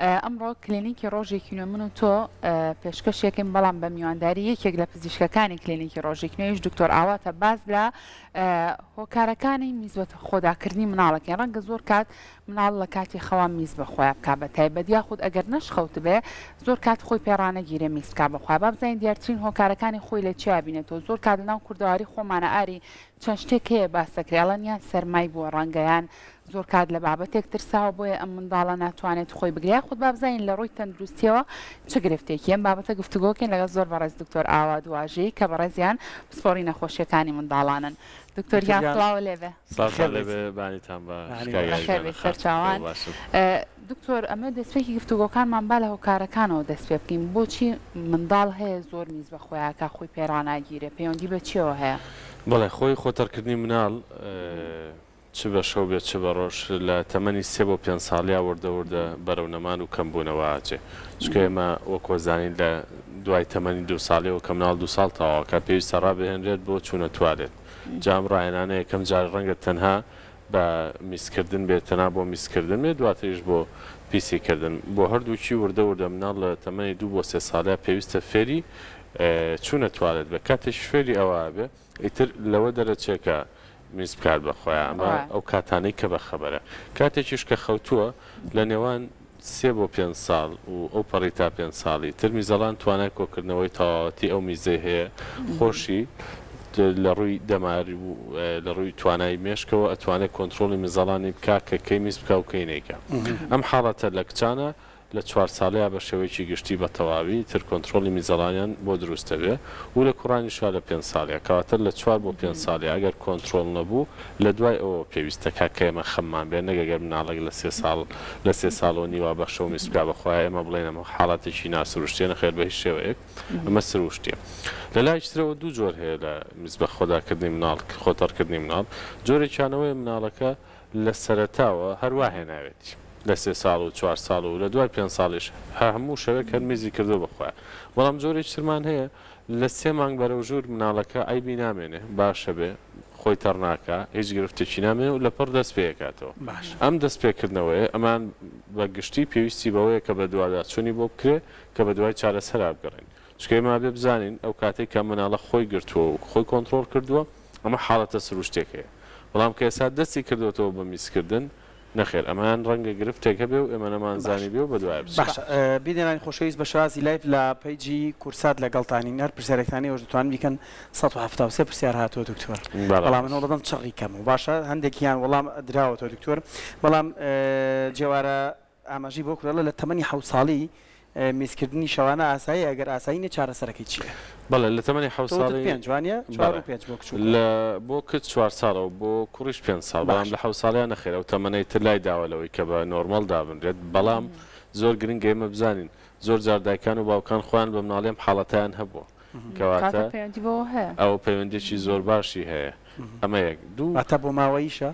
ئەمڕۆ کلینیکی ڕۆژێکی نوێ من و تۆ پێشکەشێکم بەڵام بە میوانداری یەکێک لە پزیشکەکانی کلینیکی ڕۆژێک نوێش دکتۆر ئاواتە باز لە هۆکارەکانی میزبەتە خۆداکردنی مناڵەکەی ڕەنگە زۆر کات مناڵ لە کاتی خەوا میز بەخۆیان بکا بە تایبەت یاخود ئەگەر نەشخەوت بێ زۆر کات خۆی پێڕانەگیرێ میزکا بەخوا با بزانین دیارترین هۆکارەکانی خۆی لە چیا بینێتەوە زۆر کات لەناو کوردەواری خۆمانە ئاری چەند شتێک هەیە باسەکرێڵەن یان سەرمای بۆ ڕەنگەیان زۆر کات لە بابەتێک ترساوە بۆیە ئەم منداڵە ناتوانێت خۆی بگرێ خود با بزانین لە ڕووی تەندروستیەوە چه گرفتێکی ئەم بابەتە گفتوگۆکەین لەگەڵ زۆر بەڕێز دکتۆر ئاوا دواژەی کە بەڕێزیان پسپۆڕی نەخۆشیەکانی منداڵانن. دکتۆریان سڵاو لێبێ. سەرچاوان. دکتۆر ئەمە دەستپێکی گفتوگۆکانمان با لە هۆکارەکانەوە دەست پێ بکەین بۆچی منداڵ هەیە زۆر میز بەخۆیان کا خۆی پێڕاناگیرێ پەیوەندی بە چیەوە هەیە؟ بەڵێ خۆی خۆتەرکردنی مناڵ چ بە شەو بێت چ بە ڕۆژ لە تەمەنی 3 بۆ 5 ساڵیا وردە بەرەو نەمان و کەمبوونەوە ئاچێ چکە ئێمە وەکۆزانین لە دوای تەمەنی 2 ساڵیەوە کە مناڵ 2 ساڵ تەواوکە پێویستە ڕابهێنرێت بۆ چوونە توالێت جام ڕایەنانە یەکەم جار ڕەنگە تەنها بە میزکردن بێت تەنها بۆ میزکردن بێت دواتریش بۆ پیسیکردن بۆ هەردووچی وردە مناڵ لە تەمەنی 2 بۆ 3 ساڵیا پێویستە فێری چوونە توالێت بە کاتێش فێری ئەوە بێ ئیتر لەوە دەرەچێکە میز بکات بەخۆیان ئەمە ئەو کاتانەی کە بەخەبەرە کاتێکیش کە خەوتووە لە نێوان 3 بۆ 5 ساڵ و ئەو پەڕی تا 5 ساڵی تر میزەڵان توانای کۆکردنەوەی تەواوەتی ئەو میزەی هەیە خۆشی لە ڕووی دەماری و لە ڕووی توانای مێشکەوە ئەتوانێت کۆنتترۆلی میزەڵانی بکا کە کەی میز بکە و کەینێکە ئەم حاڵەتە لە کچانە لە 4 ساڵەیە بە شێوەیەکی گشتی بە تەواوی تر کۆنتترۆلی میزەڵانیان بۆ دروستە بێ و لە کوڕانیشا لە 5 ساڵەیە کەواتە لە 4 بۆ 5 ساڵی ئەگەر کۆنتترۆل نەبوو لە دوای ئەوە پێویستە کاکە ئێمە خەممان بێ نەگەگەر مناڵێک لە 3 ساڵ لە 3 ساڵەوە نیوە بە شەو میزبکا بەخوای ئێمە بڵێن ئەمە حاڵاتێکی ناسروشتیە نەخێر بە هیچ شێوەیەک ئەمە سروشتیە لە لای ترەوە دوو جۆر هەیە لە میزبە خۆداکردنی مناڵ خۆتەرکردنی مناڵ جۆرێکیانەوەی مناڵەکە لە سەرەتاوە هەروە هێناوێتی لە 3 ساڵ و 4 ساڵ و لە دوای 5 ساڵیش هەموو شەوێک هەر میزی کردو بخوایە بەڵام جۆرێک ترمان هەیە لە 3 مانگ بەرەو ژوور مناڵەکە ئایبی نامێنێ باشە بێ خۆی تەڕناکە هیچ گرفتێکی نامێنێ و لە پڕ دەست پێکاتەوە ئەم دەست پێکردنەوەی ئەمان بە گشتی پێویستی بەوەیە کە بە دوواداچوونی بۆ بکرێ کە بە دوای چارەسەرا بگەڕین چکەما بێ بزانین ئەو کاتێک کە مناڵە خۆی گرتووە و خۆی کۆنتترۆل کردووە ئەمە حاڵەتە سروشتێک هەیە بەڵام کە ئێستا دەستی کردوێتەوە بە میزکردن نەخێر ئەمان ڕەنگە گرفتێکە بێ و ئێمە نەمانزانی بێ و بە دوای بیدێنانی خۆشەویست بە شازی لایف لە پەیجی کورسات لەگەڵتانی هەر پرسیارێکتانی ئەوش دەتوانن بیکەن 173 پرسیار هاتووە دکتۆر بەڵام منەوە دەدەم چڕی کەم و باشە هەندێکیان وەڵام دراوەتەوە دکتۆر بەڵام جێوارە ئاماژی بۆ کورەڵە لە تەمەنی 7 ساڵی میزکردنی شەوانە ئاسایی ئەگەر ئاسایی نە چارەسەرەکەی چییە؟ بەڵێ لە تەمەنی 7 ساڵی جوانە بۆ کچ 4 ساڵەوە بۆ کوڕیش 5 ساڵ بەڵام لە 7 ساڵیان نەخێرە و تەمەنەی تر لای داوەلەوەی کە بە نۆرمەڵ دابنرێت بەڵام زۆر گرنگە ئێمە بزانین زۆر جار دایکان و باوکان خۆیان بە مناڵێم حاڵەتیان هەبووە کەواتە ئەو پەیوەندێکی زۆر باشی هەیە ئەمە یەک دوو ئەتە بۆ ماوەیشە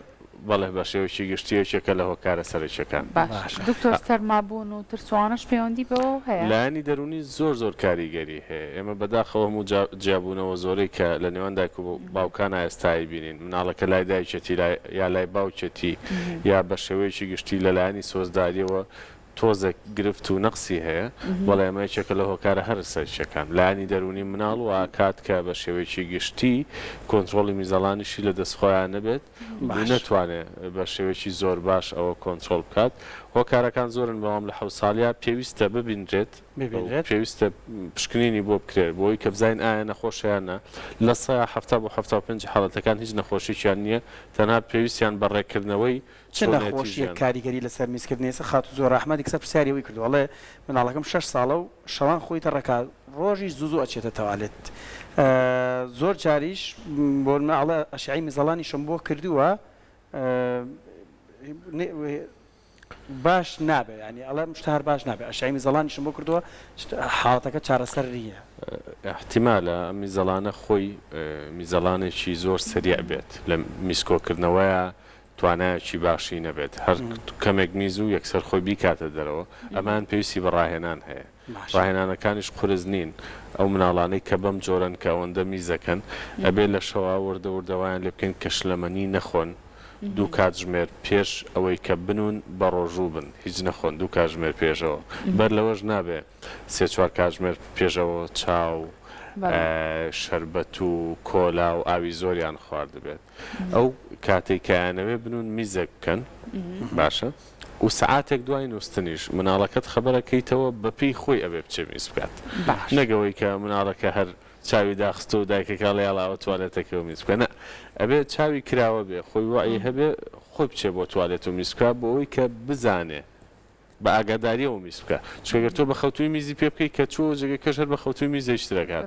بەڵێ بە شێوەیەکی گشتیەکێکە لە هۆکارە سەرچەکان دکتۆر سەرمابوون و ترسوانش پەیوەندی بەوە هەیە لایەنی دەرونی زۆر کاریگەری هەیە ئێمە بەداخەوە هەموو جیابوونەوە زۆرەی کە لە نێوان دایک و باوکان ئێستایی بینین مناڵەکە لای دایکێتی یا لای باوکێتی یا بە شێوەیەکی گشتی لەلایەنی سۆزداریەوە تۆزە گرفت و نەقسی هەیە بەڵێ ئەمەیەکێکە لە هۆکارە هەر سەرچەکان لایەنی دەرونی مناڵ و کات کە بە شێوەیەکی گشتی کۆنتترۆلی میزەڵانیشی لە دەستخۆیان نەبێت نەتوانێت بە شێوەیەکی زۆر باش ئەوە کۆنتترۆل بکات هۆکارەکان زۆرن بەڵام لە 7 ساڵیا پێویستە ببینرێت پێویستە پشکنینی بۆ بکرێت بۆی کە بزین ئایا نەخۆشیانە لە 7 بۆ 75 حاڵەتەکان هیچ نەخۆشییان نییە تەنها پێویستیان بەڕێکردنەوەی چ نەخۆشیە کاریگەری لەسەر میزکردنێسە خات و زۆر ڕەحمەدی کەسە پرسیاریەوەی کردوڵێ مناڵەکەم 6 ساڵە و شەوان خۆی تەڕەکات ڕۆژی زوو ئەچێتە تەوالێت زۆر جاریش بۆ مناڵە ئەشعی میزەڵانیشم بۆ کردووە باش نابێ ینی ئەڵێ شتار باش نابێ ئەشعی میزەڵانیشم بۆ کردووە حاڵەتەکە چارەسەر ریە احتیمالە میزەڵانە خۆی میزەڵانێکی زۆر سریع بێت لە میسکۆکردنەوەیە توانایەکی باشی نەبێت هەر کەمێک میز و یەکسەر خۆی بیکاتە دەرەوە ئەمان پێویستی بە ڕاهێنان هەیە ڕاهێنانەکانیش قورس نین ئەو مناڵانەی کە بەم جۆرن کە ئەوەندە میزەکەن ئەبێ لە شەوا وردەوردەوایان لێ بکەین کە شلەمەنی نەخۆن دوو کاتژمێر پێش ئەوەی کە بنون بە ڕۆژوو بن هیچ نەخۆن دوو کاتژمێر پێشەوە بەر لەوەش نابێ سێ چوار کاتژمێر پێشەوە چاو شەربەت و کۆلا و ئاوی زۆریان خوارد دەبێت ئەو کاتێک کەیانەوێ بنون میزە بکەن باشە و سعاتێک دوای نووسنیش مناڵەکەت خەبەرەکەیتەوە بەپی خۆی ئەبێ بچێ میز بکات نەگەوەی کە مناڵەکە هەر چاوی داخست و دایکەکە لە یاڵاوە توالێتەکەەوە میز بکەنە ئەبێ چاوی کراوە بێ خۆی وای هەبێ خۆی بچێ بۆ توالێت و میز بکات بۆ ئەوی کە بزانێ بە ئاگاداریەوە میز بکە چکەگەر تۆ بە خەوتوی میزی پێ بکەیت کە چوە جگە کەش هەر بە خەوتوی میزە شتەکات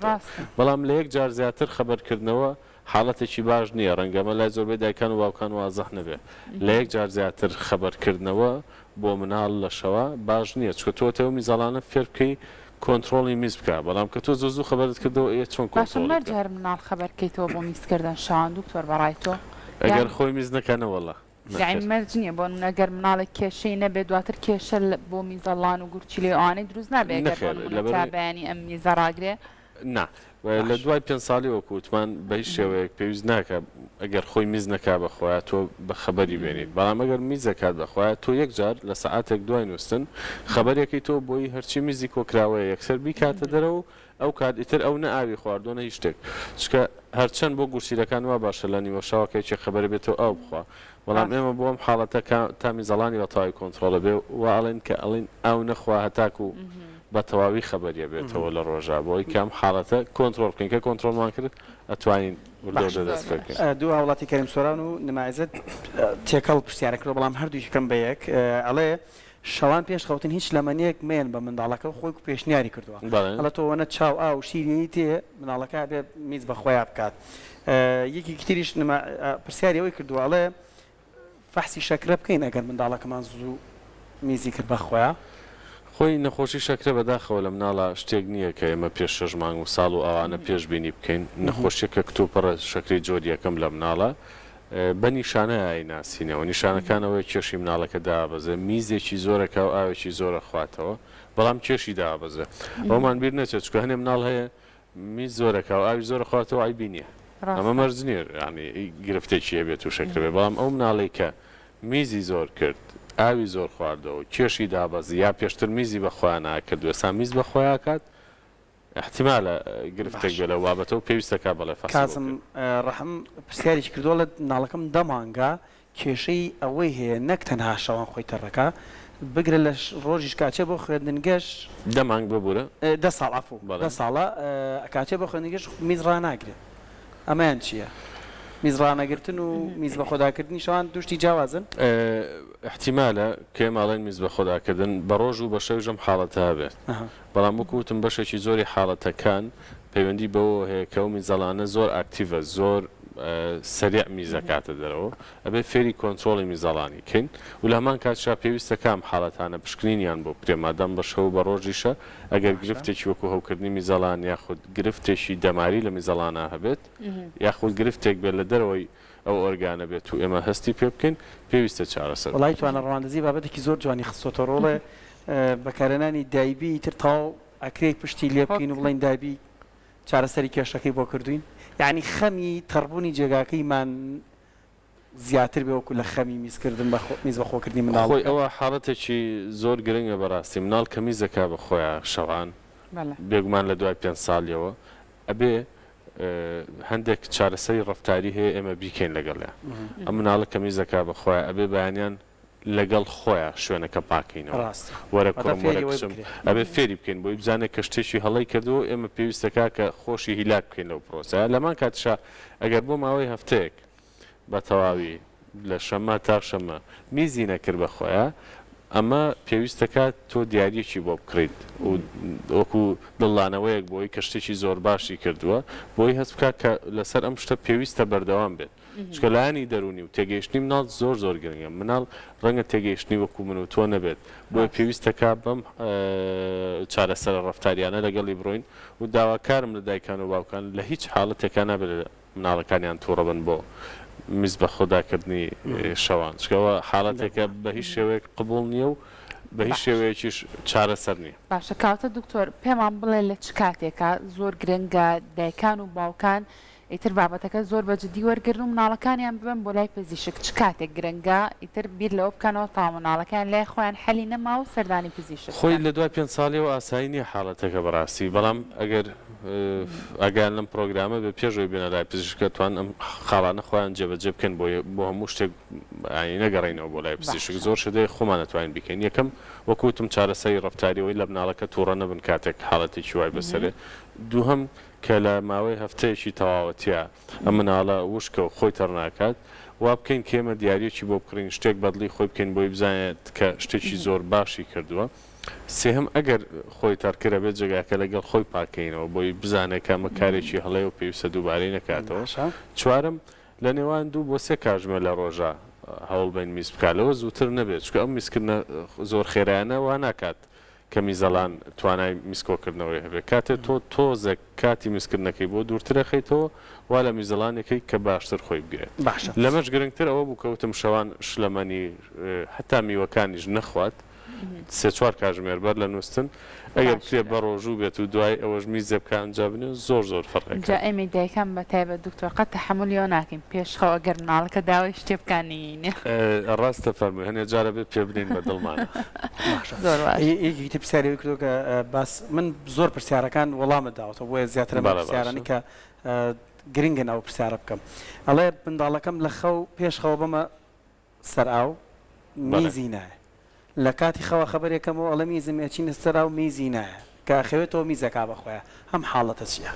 بەڵام لە یەک جار زیاتر خەبەرکردنەوە حاڵەتێکی باش نییە ڕەنگەمە لای زۆربەی دایکان و باوکان وازەح نەبێ لە یەک جار زیاتر خەبەرکردنەوە بۆ مناڵ لە شەوە باش نییە چکە تۆ تەوە میزەڵانە فێر بکەی کۆنتترۆلی میز بکە بەڵام کە تۆ زۆ خەبەرت کردەوە ئێ چۆن کۆمەر جار مناڵ خەبەرکەیتەوە بۆ میزکردن شان دوکتۆر بەڕای تۆ ئەگەر خۆی میز نەکەنەوەڵە مەرج نییە بۆ نەگەر مناڵێک کێشەی نەبێت دواتر کێشە بۆ میزەڵان و گورچی لێوانەی دروست نابێت بەیانی ئەم میزە ڕاگرێ نا لە دوای 5 ساڵی وەکووتمان بەی شێوەیەک پێویست ناکە ئەگەر خۆی میز نەکا بەخۆیان تۆ بە خەبەری بێنیت بەڵام ئەگەر میزەکات بەخۆیان تۆ یەک جار لە سەعاتێک دوای نووسن خەبەرێکی تۆ بۆی هەرچی میزی کۆکراوەیە یەکسەر بیکاتە دەرەوە ئەو کات ئیتر ئەو نەئاوی خواردۆنە هیچ شتێک چکە هەرچەند بۆ گورسیلەکان وا باشە لە نیوە شەوەکەی خەبەر بێتەوە ئەو بخوا بەڵام ئێمە بۆم حاڵەتە تا میزەڵانی بەتەواوی کۆنتترۆلە بێ و ئاڵێن کە ئەڵین ئەو نەخوا هەتاکو بە تەواوی خەبەریە بێتەوە لە ڕۆژە بۆی کام حاڵەتە کۆنتترۆل بکەین کە کۆنتترۆلمان کرد ئەتوانین دەست بکەین دوو هاوڵاتی کەریم سۆران و نمایزت تێکەڵ پرسیارەکە بەڵام هەردوویشکەم بە یەک ئەڵێ شەوان پێش خەوتن هیچ لەمەنەیەک مێن بە منداڵەکە خۆی پێشنیاری کردووە ئەڵە تۆوەنە چاو ئا و شیرینی تێ مناڵەکە بێ میز بە خۆیان بکات یەکی کتریش پرسیاری ئەوەی کردووە ئەڵێ فەحسی شەکرە بکەین ئەگەر منداڵەکەمان زوو میزی کرد بە خۆیان خۆی نەخۆشی شەکرە بەداخەوە لە مناڵە شتێک نییە کە ئێمە پێش 6 مانگ و ساڵ و ئەوانە پێشبینی بکەین نەخۆشیەکە کتۆپەڕە شەکری جۆریەکەم لە مناڵە بە نیشانەیە ناسینەوە نیشانەکانەوەی کێشی مناڵەکە دابەزە میزێکی زۆرەکە و ئاوێکی زۆرە خواتەوە بەڵام کێشی دابەزە ئەومان بیر نەچێت چکە هەنێ مناڵ هەیە میز زۆرەکە و ئاوی زۆرە خواتەوە ئایبی نییە ئەمە مەرج نییە ینی گرفتێکی هەبێت و شەکرێ بەڵام ئەو مناڵی کە میزی زۆر کرد ئاوی زۆر خواردەوە کێشی دابەزی یا پێشتر میزی بەخۆیان ناکردووە سا میز بەخۆیان کات احتیمالە گرفتێک بێ لە وابەتەوە پێویستەکە بەڵێ کازم ڕەحم پرسیارێکی کردووە لە ناڵەکەم دەمانگا کێشەی ئەوەی هەیە نەک تەنها شەوان خۆی تەڕەکە بگرە لە ڕۆژیش کاچێ بۆ خوێندنگەش دەمانگ ببوورە 10 ساڵ ئەفو 10 ساڵە کاچێ بۆ خوێندنگەش میز ڕناگرێت ئەمەیان چییە؟ میز ڕانەگرتن و میز بە خۆداکردنی شەوان دوشتی جیاوازن؟ احتیمالە کێ ماڵێن میز بە خۆداکردن بە ڕۆژ و بە شەوژەم حاڵەتە بێت بەڵام وەکوتم بەشێکی زۆری حاڵەتەکان پەیوەندی بەوە هەیە کە و میزەڵانە زۆر ئاکتیڤە زۆر سریع میزەکاتە دەرەوە ئەبێ فێری کۆنتترۆلی میزەڵانی کەین و لە هەمان کاتشا پێویستە کام حاڵەتانە پشکنینیان بۆ پرێمادەم بە شەو بە ڕۆژیشە ئەگەر گرفتێکی وەکو هەوکردنی میزەڵان یاخود گرفتێکی دەماری لە میزەڵانە هەبێت یاخود گرفتێک بێت لە دەرەوەی ئەو ئۆرگانە بێت و ئێمە هەستی پێ بکەین پێویستە چارەسەر وڵای توانە ڕەواندەزی بابەتێکی زۆر جوانی خستۆتە ڕۆڵێ بەکارهێنانی دایبی تر تاو ئەکرێک پشتی لێ بکەین و بڵین دایبی چارەسەری کێشەکەی بۆ کردوین یعنی خەمی تەڕبوونی جێگاکەیمان زیاتر بێ وەکو لە خەمی میزکردن میز بە خۆکردنی مناڵ خۆی ئەوە حاڵەتێکی زۆر گرنگە بەڕاستی مناڵ کە میزەکە بە خۆیان شەوان بێگومان لە دوای 5 ساڵیەوە ئەبێ هەندێک چارەسەری ڕەفتاری هەیە ئێمە بیکەین لەگەڵیان ئەم مناڵە کە میزەکە بە خۆیان ئەبێ بەیانیان لەگەڵ خۆیان شوێنەکە پاکەینەوە وەرە کوڕم وەرە کچم ئەبێ فێری بکەین بۆی بزانێت کە شتێکی هەڵی کردەوە ئێمە پێویستەکە کە خۆشی هیلاک بکەین لەو پرۆسەیە لەمان کاتشا ئەگەر بۆ ماوەی هەفتەیەک بە تەواوی لە شەمە تا شەمە میزی نەکرد بە خۆیان ئەمە پێویستەکە تۆ دیاریەکی بۆ بکڕیت و وەکو دڵانەوەیەک بۆی کە شتێکی زۆر باشی کردووە بۆی هەست بکات کە لەسەر ئەم شتە پێویستە بەردەوام بێت چکە لایانی دەرونی و تێگەیشتنی مناڵ زۆر زۆر گرنگە مناڵ ڕەنگە تێگەیشتنی وەکو من و تۆ نەبێت بۆی پێویستەکە بەم چارەسەر ڕەفتاریانە لەگەڵی بڕۆین و داواکارم لە دایکان و باوکان لە هیچ حاڵەتێکە نابێت مناڵەکانیان تووڕە بن بۆ میز بە خۆداکردنی شەوان چکەوە حاڵەتێکە بە هیچ شێوەیەک قبول نییە و بە هیچ شێوەیەکیش چارەسەر نییە باشە کاوتە دکتۆر پێمان بڵێ لە چ کاتێکە زۆر گرنگە دایکان و باوکان ئیتر بابەتەکە زۆر بە جددی وەرگرن و مناڵەکانیان ببن بۆ لای پزیشک چ کاتێک گرنگە ئیتر بیر لەوە بکەنەوە تا مناڵەکان لای خۆیان حەلی نەما و سەردانی پزیشک خۆی لە دوای 5 ساڵیەوە ئاسایی نییە حاڵەتەکە بەڕاستی بەڵام ئەگەر ئەگەیان لەم پرۆگرامە بە پێشەوەی بێنە لای پزیشکە توان ئەم خاڵانە خۆیان جێبەجێ بکەن بۆ هەموو شتێک نەگەڕێنەوە بۆ لای پزیشک زۆر شدەی خۆمان نەتوانین بکەین یەکەم وەکوتم چارەسەری ڕەفتاریەوەی لە مناڵەکە تووڕە نەبن کاتێک حاڵەتێکی وای بەسەرێ دووهەم کە لە ماوەی هەفتەیەکی تەواوەتیە ئەم مناڵە وشکە و خۆی تەڕناکات وا بکەین کێمە دیارەکی بۆ بکڕین شتێک بەدڵی خۆی بکەین بۆی بزانێت کە شتێکی زۆر باشی کردووە سێهم ئەگەر خۆی تەرکرە بێت جێگاکە لەگەڵ خۆی پاکەینەوە بۆی بزانێت کە ئەمە کارێکی هەڵەیە و پێویستە دووبارەی نەکاتەوە چوارم لە نێوان 2 بۆ 3 کاتژمێر لە ڕۆژە هەوڵ بین میز بکاتەوە زووتر نەبێت چکە ئەم میزکردنە زۆر خێرایانە وا ناکات کە میزەڵان توانای میسکۆکردنەوەی هەبێت کاتێ تۆ تۆزە کاتی میزکردنەکەی بۆ دوورترەخەیتەوە وا لە میزەڵانێکی کە باشتر خۆی بگرێت لەمەش گرنگتر ئەوە بوو کەوتم شەوان شلەمەنی هەتا میوەکانیش نەخوات 3-4 کاتژمێر بەر لە نووسن ئەگەر پێ بە ڕۆژوو بێت و دوای ئەوەش میزێ بکان جا بنێ زۆر فەرقەکە جا ئەمی دایکان بە تایبەت دکتۆر قەت تەحمولیەوە ناکەین پێشخەوە ئەگەر مناڵەکە داوای شتێ بکانینێ ڕاستە فەرمووی هەنێ جارە بێت پێ بنین بە دڵمانە یەکێکی پرسیاری کردو کە باس من زۆر پرسیارەکان وەڵامە داوەتەوە بۆیە زیاترە پرسیارانی کە گرنگن ئەو پرسیارە بکەم ئەڵێ منداڵەکەم لە خەو پێشخەوە بەمە سەر ئاو میزی نایە لە کاتی خەوە خەبەرێکەمەوە ئەڵە میزم ئەچینە سەرا و میزی نایە کە خەوێتەوە میزەکا بەخۆیە هەم حاڵەتە چییە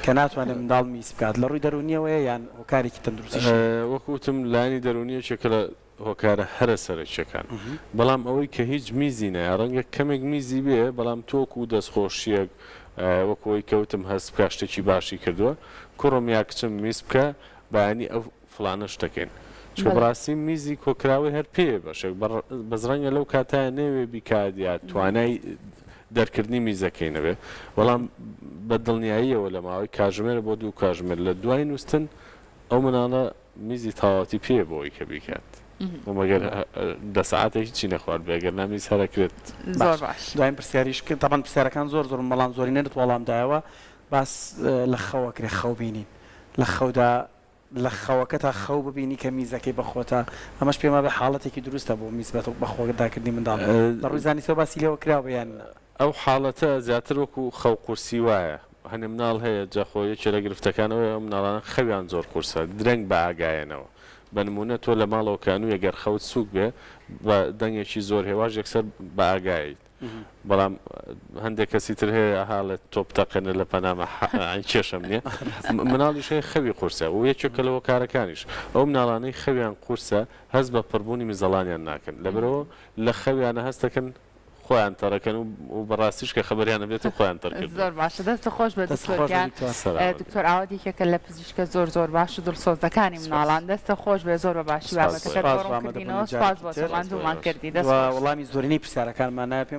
کە ناتوانێت منداڵ میز بکات لە ڕووی دەرونیەوەیە یان هۆکارێکی تەندروستی وەکوتم لانی دەرونیەکە لە هۆکارە هەرە سەرچەکان بەڵام ئەوەی کە هیچ میزی نایە ڕەنگە کەمێک میزی بێ بەڵام تۆک و دەستخۆشیەک وەکەوەی کەوتم هەست بکە شتێکی باشی کردووە کوڕم یا کچم میز بکە بەیانی ئەو فڵانە شتەکەین چکە بڕاستی میزی کۆکراوی هەر پێ بەشێک بەزڕەنگە لەو کاتایە نەوێ بیکات یا توانای دەرکردنی میزەکەی نەوێ بەڵام بە دڵنیاییەوە لە ماوەی کاتژمێر بۆ 2 کاتژمێر لە دوای نووسن ئەو مناڵە میزی تاواتی پێ بۆی کە بیکات ومەگەر 10 ساعتێکی چی نەخوارد بێگەر نامیز هەرەکرێت دوایین پرسیاریش کرد تاپان پرسیارەکان زۆر بەڵام زۆری نێت وەڵامدایەوە باس لە خەوە کرێ خەو بینین لە خەودا لە خەوەکە تا خەو ببینی کە میزەکەی بەخۆتە ئەمەش پێما بە حاڵەتێکی دروستە بۆ میزبەت و بەخۆداکردنی منداڵ لە ڕووی زانستەوە باسی لێوە کراوە یان ئەو حاڵەتە زیاتر وەکو خەو قورسی وایە هەنێ مناڵ هەیە جاخۆیەکێ لە گرفتەکانەوە مناڵانە خەویان زۆر قورسە درەنگ بە ئاگایەنەوە بە نمونە تۆ لە ماڵەوەکان و ئەگەر خەوت سووک بێ بە دەنگێکی زۆر هێواش یەکسەر بە ئاگایت بەڵام هەندێک کەسی تر هەیە حاڵێت تۆ بتەقێنە لە پەنامە کێشەم نییە مناڵیش هەیە خەوی قورسە و یەکێکە لەوە کارەکانیش ئەو مناڵانەی خەویان قورسە هەست بە پڕبوونی میزەڵانیان ناکەن لەبەرەوە لە خەویانە هەست دەکەن خۆیان تەڕەکەن و بەڕاستیش کە خەبەریانە بێت و خۆیان تەرکرد زۆر باشە دەستە خۆش بە دکتۆریان دکتۆر ئاوادێکێکە لە پزیشکە زۆر باش و دڵسۆزەکانی مناڵان دەستە خۆش بێ زۆر بە باشی بابەتەکە ڕوون کردینەوە سپاس بۆ سەماندومان کردی دەست وەڵامی زۆرینەی پرسیارەکانمان نایە پێم